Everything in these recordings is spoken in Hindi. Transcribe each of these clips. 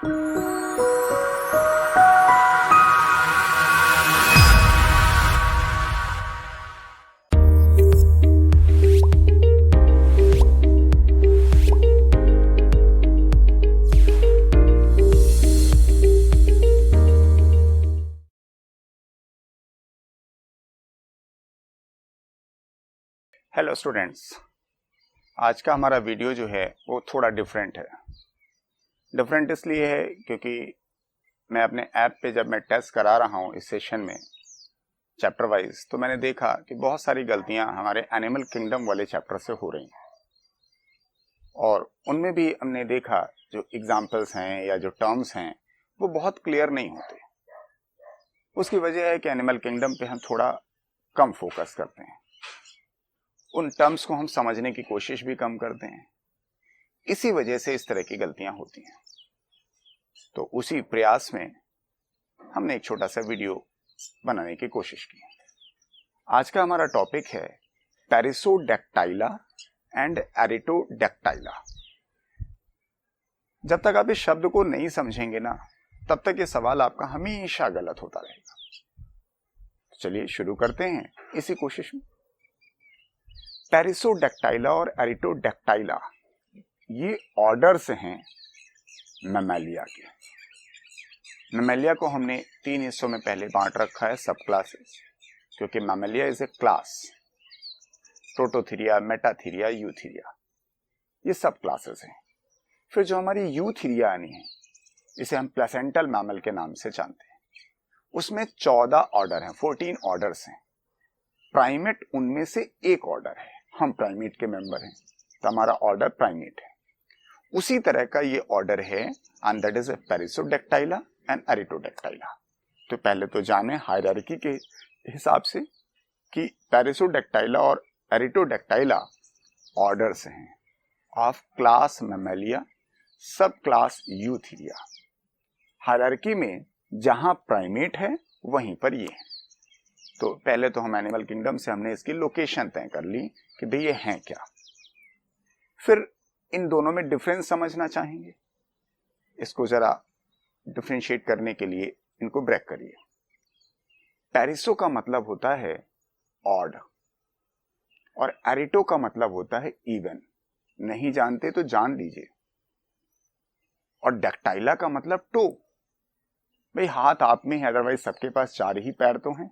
हेलो स्टूडेंट्स, आज का हमारा वीडियो जो है वो थोड़ा डिफरेंट है। डिफरेंट इसलिए है क्योंकि मैं अपने ऐप पे जब मैं टेस्ट करा रहा हूँ इस सेशन में चैप्टर वाइज, तो मैंने देखा कि बहुत सारी गलतियाँ हमारे एनिमल किंगडम वाले चैप्टर से हो रही हैं और उनमें भी हमने देखा जो एग्जाम्पल्स हैं या जो टर्म्स हैं वो बहुत क्लियर नहीं होते। उसकी वजह है कि एनिमल किंगडम पे हम थोड़ा कम फोकस करते हैं, उन टर्म्स को हम समझने की कोशिश भी कम करते हैं। इसी वजह से इस तरह की गलतियां होती हैं। तो उसी प्रयास में हमने एक छोटा सा वीडियो बनाने की कोशिश की। आज का हमारा टॉपिक है पेरिसोडैक्टाइला एंड एरिटोडैक्टाइला। जब तक आप इस शब्द को नहीं समझेंगे ना, तब तक ये सवाल आपका हमेशा गलत होता रहेगा। चलिए शुरू करते हैं इसी कोशिश में। पेरिसोडैक्टाइला और एरिटोडैक्टाइला ये ऑर्डर्स हैं मैमेलिया के। मैमेलिया को हमने 3 हिस्सों में पहले बांट रखा है, सब क्लासेस, क्योंकि Mammalia is a class. Prototheria, Metatheria, Eutheria, ये सब क्लासेस हैं। फिर जो हमारी यूथीरिया आनी है, इसे हम प्लेसेंटल मैमल के नाम से जानते हैं। उसमें 14 ऑर्डर हैं, 14 ऑर्डर्स हैं। प्राइमेट उनमें से एक ऑर्डर है। हम प्राइमेट के मेंबर हैं, तो हमारा ऑर्डर प्राइमेट है। उसी तरह का ये ऑर्डर है एंड दैट इज पेरिसोडैक्टाइला एंड एरिटोडैक्टाइला। तो पहले तो जाने हायरार्की के हिसाब से कि पेरिसोडैक्टाइला और एरिटोडैक्टाइला ऑर्डर्स हैं ऑफ क्लास मैमेलिया, सब क्लास यूथीरिया। हायरार्की में जहां प्राइमेट है वहीं पर ये है। तो पहले तो हम एनिमल किंगडम से हमने इसकी लोकेशन तय कर ली कि भाई ये हैं क्या। फिर इन दोनों में डिफरेंस समझना चाहेंगे। इसको जरा डिफरेंशिएट करने के लिए इनको ब्रेक करिए। पेरिसो का मतलब होता है ऑड और एरिटो का मतलब होता है इवन। नहीं जानते तो जान लीजिए। और डैक्टाइला का मतलब टो। भाई हाथ आप में है, अदरवाइज सबके पास 4 ही पैर तो हैं।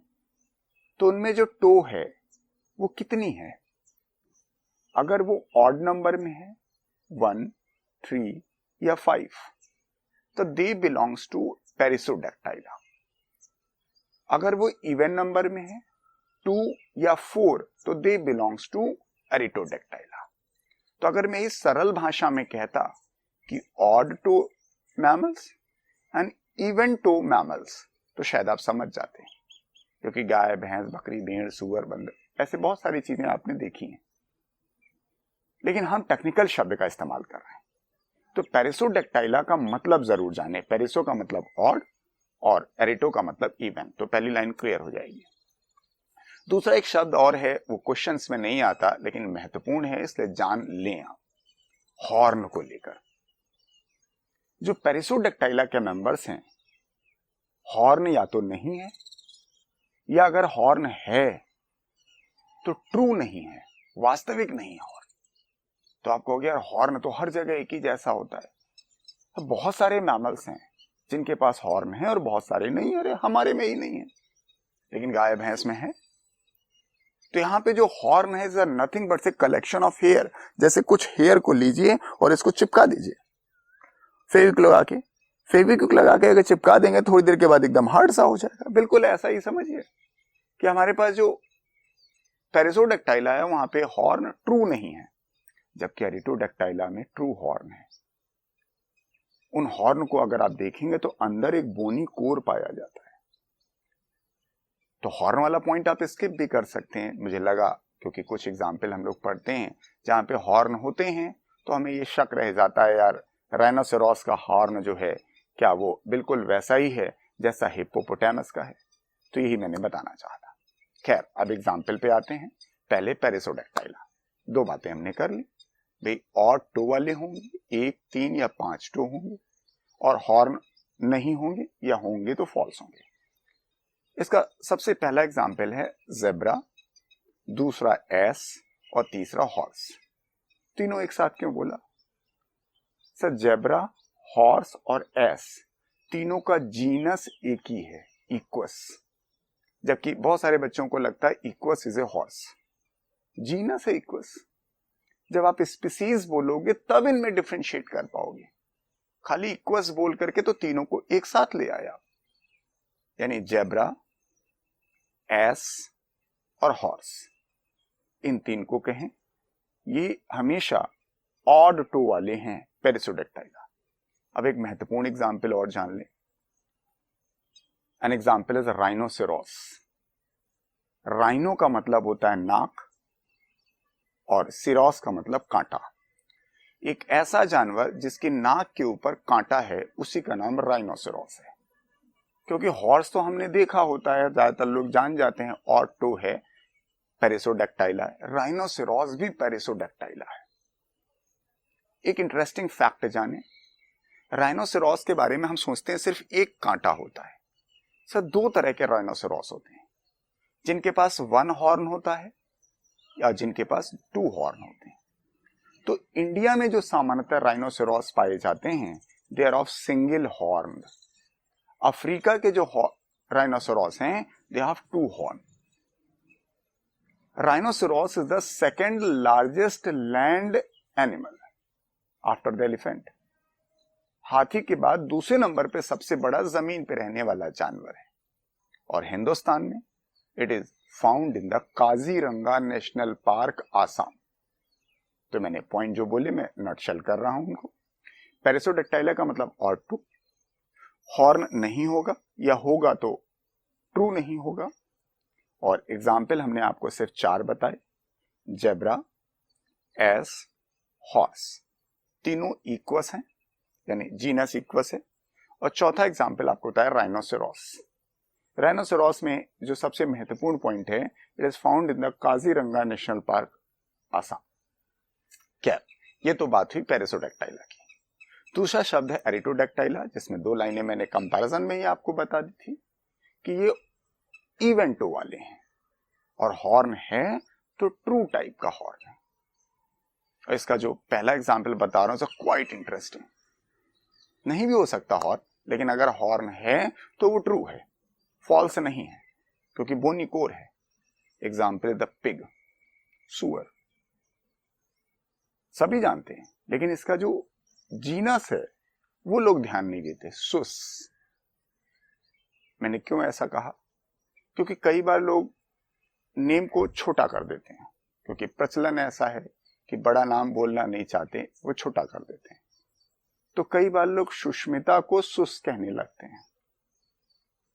तो उनमें जो टो है वो कितनी है? अगर वो ऑड नंबर में है 1, 3 या 5, तो दे बिलोंग्स टू पेरिसोडैक्टाइला। अगर वो इवन नंबर में है 2 या 4, तो दे बिलोंग्स टू एरिटोडैक्टाइला। तो अगर मैं इस सरल भाषा में कहता कि odd toe mammals and even toe mammals, तो शायद आप समझ जाते हैं, क्योंकि गाय, भैंस, बकरी, भेड़, सूअर, बंदर, ऐसे बहुत सारी चीजें आपने देखी हैं। लेकिन हम टेक्निकल शब्द का इस्तेमाल कर रहे हैं। तो पेरिसोडैक्टाइला का मतलब जरूर जाने। पेरिसो का मतलब ऑड और एरिटो का मतलब इवन। तो पहली लाइन क्लियर हो जाएगी। दूसरा एक शब्द और है, वो क्वेश्चंस में नहीं आता लेकिन महत्वपूर्ण है, इसलिए जान लें आप। हॉर्न को लेकर जो पेरिसोडैक्टाइला के मेंबर्स हैं, हॉर्न या तो नहीं है, या अगर हॉर्न है तो ट्रू नहीं है, वास्तविक नहीं है हॉर्न। तो आप कहोगे यार हॉर्न तो हर जगह एक ही जैसा होता है। तो बहुत सारे मैमल्स हैं जिनके पास हॉर्न है और बहुत सारे नहीं। अरे हमारे में ही नहीं है, लेकिन गाय भैंस में है। तो यहाँ पे जो हॉर्न है इज नथिंग बट से कलेक्शन ऑफ हेयर। जैसे कुछ हेयर को लीजिए और इसको चिपका दीजिए फेविक्विक लगा के अगर चिपका देंगे, थोड़ी देर के बाद एकदम हार्ड सा हो जाएगा। बिल्कुल ऐसा ही समझिए कि हमारे पास जो पेरिसोडैक्टाइला है वहां पे हॉर्न ट्रू नहीं है, जबकि एरिटोडैक्टाइला में ट्रू हॉर्न है। उन हॉर्न को अगर आप देखेंगे तो अंदर एक बोनी कोर पाया जाता है। तो हॉर्न वाला पॉइंट आप स्किप भी कर सकते हैं, मुझे लगा, क्योंकि कुछ एग्जाम्पल हम लोग पढ़ते हैं जहां पे हॉर्न होते हैं तो हमें ये शक रह जाता है यार राइनोसेरोस का हॉर्न जो है क्या वो बिल्कुल वैसा ही है जैसा हिप्पोपोटामस का है। तो यही मैंने बताना चाहा था। खैर अब एग्जाम्पल पे आते हैं। पहले पेरिसोडैक्टाइला, 2 बातें हमने कर ली। भाई ऑड टो वाले होंगे, 1, 3 या 5 टो होंगे, और हॉर्न नहीं होंगे या होंगे तो फॉल्स होंगे। इसका सबसे पहला एग्जाम्पल है जेब्रा, दूसरा एस और तीसरा हॉर्स। तीनों एक साथ क्यों बोला? सर जेब्रा, हॉर्स और एस तीनों का जीनस एक ही है, इक्वस, जबकि बहुत सारे बच्चों को लगता है equals is a horse. Genus है इक्वस। जब आप स्पीसीज बोलोगे तब इनमें डिफरेंशिएट कर पाओगे। खाली इक्वस बोल करके तो तीनों को एक साथ ले आया, यानी जेब्रा, एस और हॉर्स, इन तीन को कहें ये हमेशा ऑड टो वाले हैं, पेरिसोडेक्टाइला। अब एक महत्वपूर्ण एग्जाम्पल और जान लें। An example is rhinoceros. Rhino का मतलब होता है नाक और सिरोस का मतलब कांटा। एक ऐसा जानवर जिसकी नाक के ऊपर कांटा है उसी का नाम राइनोसेरोस है। क्योंकि हॉर्स तो हमने देखा होता है, ज्यादातर लोग जान जाते हैं ऑड टो है, पेरिसोडेक्टाइला है। राइनोसेरोस भी पेरिसोडेक्टाइला है। एक इंटरेस्टिंग फैक्ट जाने, राइनोसेरोस के बारे में हम सोचते हैं सिर्फ एक कांटा होता है। सर दो तरह के राइनोसेरोस होते हैं, जिनके पास वन हॉर्न होता है या जिनके पास टू हॉर्न होते हैं। तो इंडिया में जो सामान्यतः राइनोसेरोस पाए जाते हैं they are of single horn. Africa के जो राइनोसेरोस हैं they have two horn. Rhinoceros is the second largest land animal after the elephant. हाथी के बाद दूसरे नंबर पे सबसे बड़ा जमीन पे रहने वाला जानवर है। और हिंदुस्तान में it is found in the Kaziranga national park, Assam. तो मैंने पॉइंट जो बोले मैं नटशल कर रहा हूं उनको। पेरिसोडेक्टाइला का मतलब ऑड टू, हॉर्न नहीं होगा या होगा तो ट्रू नहीं होगा। और एग्जाम्पल हमने आपको सिर्फ 4 बताए, जेब्रा, एस, हॉर्स, तीनों इक्वस हैं, यानी जीनस इक्वस है। और चौथा एग्जाम्पल आपको बताया राइनोसेरोस। राइनोसेरोस में जो सबसे महत्वपूर्ण पॉइंट है, it is found in the Kaziranga national park, Assam. क्या ये तो बात हुई पेरिसोडेक्टाइला की। दूसरा शब्द है एरिटोडेक्टाइला, जिसमें 2 लाइनें मैंने कंपैरिजन में ही आपको बता दी थी कि ये इवेंटो वाले हैं और हॉर्न है तो ट्रू टाइप का हॉर्न है। और इसका जो पहला एग्जाम्पल बता रहा हूं क्वाइट इंटरेस्टिंग। नहीं भी हो सकता हॉर्न, लेकिन अगर हॉर्न है तो वो ट्रू है, फॉल्स नहीं है, क्योंकि बोनिकोर है। एग्जाम्पल द पिग, सुअर, सभी जानते हैं, लेकिन इसका जो जीनस है वो लोग ध्यान नहीं देते, सुस। मैंने क्यों ऐसा कहा? क्योंकि कई बार लोग नेम को छोटा कर देते हैं, क्योंकि प्रचलन ऐसा है कि बड़ा नाम बोलना नहीं चाहते, वो छोटा कर देते हैं। तो कई बार लोग सुष्मिता को सुस कहने लगते हैं।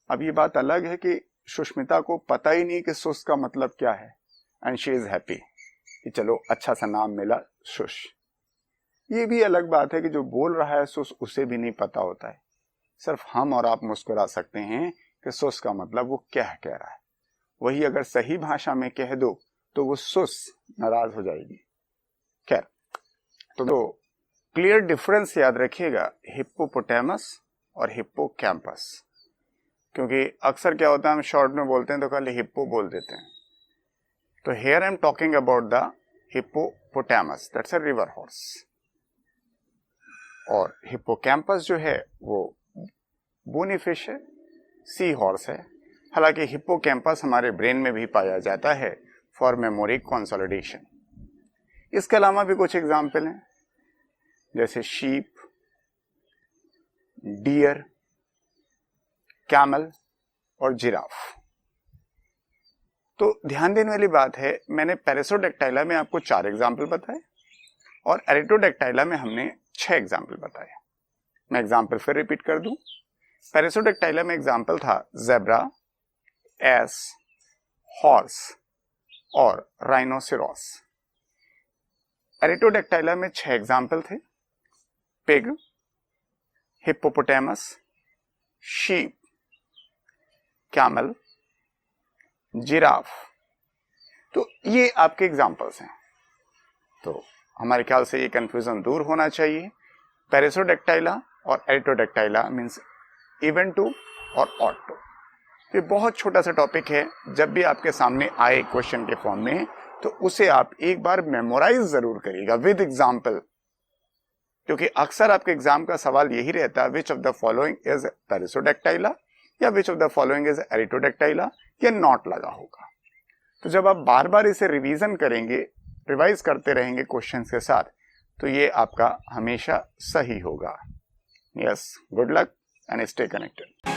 अब ये बात अलग है कि सुष्मिता को पता ही नहीं कि सुस का मतलब क्या है, एंड शी इज हैप्पी कि चलो अच्छा सा नाम मिला सुश। ये भी अलग बात है कि जो बोल रहा है सुस उसे भी नहीं पता होता है। सिर्फ हम और आप मुस्कुरा सकते हैं कि सुस का मतलब वो क्या कह रहा है। वही अगर सही भाषा में कह दो तो वो सुस नाराज हो जाएगी। खैर, तो क्लियर डिफरेंस याद रखिएगा, हिप्पोपोटामस और हिप्पोकैम्पस। क्योंकि अक्सर क्या होता है, हम शॉर्ट में बोलते हैं तो खाली हिप्पो बोल देते हैं। तो here I am talking about the hippopotamus, that's a river horse. और हिप्पोकैम्पस जो है वो बोनी फिश है, सी हॉर्स है। हालांकि हिप्पोकैम्पस हमारे ब्रेन में भी पाया जाता है फॉर मेमोरी कंसोलिडेशन। इसके अलावा भी कुछ एग्जाम्पल हैं, जैसे शीप, डियर, कैमल और जिराफ। तो ध्यान देने वाली बात है, मैंने पेरिसोडेक्टाइला में आपको 4 एग्जाम्पल बताए और एरिटोडेक्टाइला में हमने 6 एग्जाम्पल बताए। मैं एग्जाम्पल फिर रिपीट कर दूं। पेरिसोडेक्टाइला में एग्जाम्पल था जेब्रा, एस, हॉर्स और राइनोसेरोस। एरिटोडेक्टाइला में 6 एग्जाम्पल थे, pig, hippopotamus, sheep, camel, giraffe. तो ये आपके एग्जाम्पल्स हैं। तो हमारे ख्याल से ये कंफ्यूजन दूर होना चाहिए। पेरिसोडेक्टाइला और एरिथ्रोडैक्टाइला मीन्स इवन टू और ऑड टू। ये बहुत छोटा सा टॉपिक है, जब भी आपके सामने आए क्वेश्चन के फॉर्म में तो उसे आप एक बार मेमोराइज जरूर करिएगा विद एग्जाम्पल, क्योंकि अक्सर आपके एग्जाम का सवाल यही रहता है which of the following is perissodactyla या which of the following is artiodactyla, या नॉट लगा होगा। तो जब आप बार बार इसे रिवीजन करेंगे, रिवाइज करते रहेंगे क्वेश्चंस के साथ, तो ये आपका हमेशा सही होगा। Yes, good luck and stay connected.